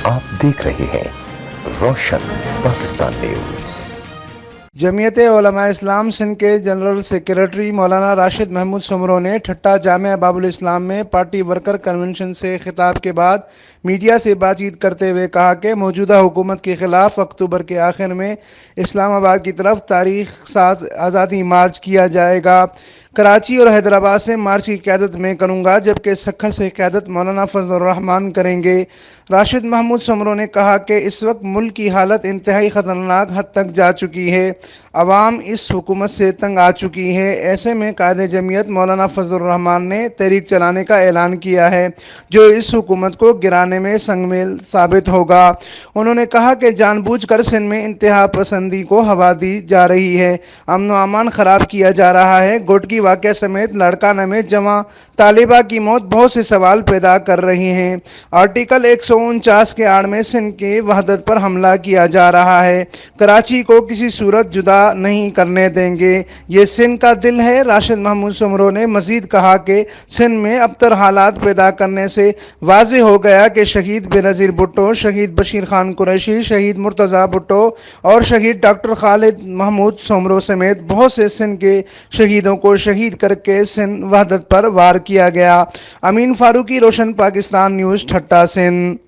آپ دیکھ رہے ہیں روشن پاکستان نیوز۔ جمعیت علماء اسلام سندھ کے جنرل سیکریٹری مولانا راشد محمود سمرو نے ٹھٹہ جامعہ باب الاسلام میں پارٹی ورکر کنونشن سے خطاب کے بعد میڈیا سے بات چیت کرتے ہوئے کہا کہ موجودہ حکومت کے خلاف اکتوبر کے آخر میں اسلام آباد کی طرف تاریخ ساز آزادی مارچ کیا جائے گا۔ کراچی اور حیدرآباد سے مارچ کی قیادت میں کروں گا، جبکہ سکھر سے قیادت مولانا فضل الرحمان کریں گے۔ راشد محمود سمرو نے کہا کہ اس وقت ملک کی حالت انتہائی خطرناک حد تک جا چکی ہے، عوام اس حکومت سے تنگ آ چکی ہے۔ ایسے میں قائد جمعیت مولانا فضل الرحمان نے تحریک چلانے کا اعلان کیا ہے، جو اس حکومت کو گرانے میں سنگ میل ثابت ہوگا۔ انہوں نے کہا کہ جان بوجھ کر سندھ میں انتہا پسندی کو ہوا دی جا رہی ہے، امن و امان خراب کیا جا رہا ہے۔ گوٹکی واقعہ سمیت لاڑکانہ میں جواں طالبہ کی موت بہت سے سوال پیدا کر رہی ہیں۔ آرٹیکل 149 کے آڑ میں سندھ کی وحدت پر حملہ کیا جا رہا ہے۔ کراچی کو کسی صورت جدا نہیں کرنے دیں گے، یہ سندھ کا دل ہے۔ راشد محمود سمرو نے مزید کہا کہ سندھ میں ابتر حالات پیدا کرنے سے واضح ہو گیا کہ شہید بینظیر بھٹو، شہید بشیر خان قریشی، شہید مرتضیٰ بھٹو اور شہید ڈاکٹر خالد محمود سومرو سمیت بہت سے سندھ کے شہیدوں کو شہید کر کے سندھ وحدت پر وار کیا گیا۔ امین فاروقی، روشن پاکستان نیوز، ٹھٹہ، سندھ۔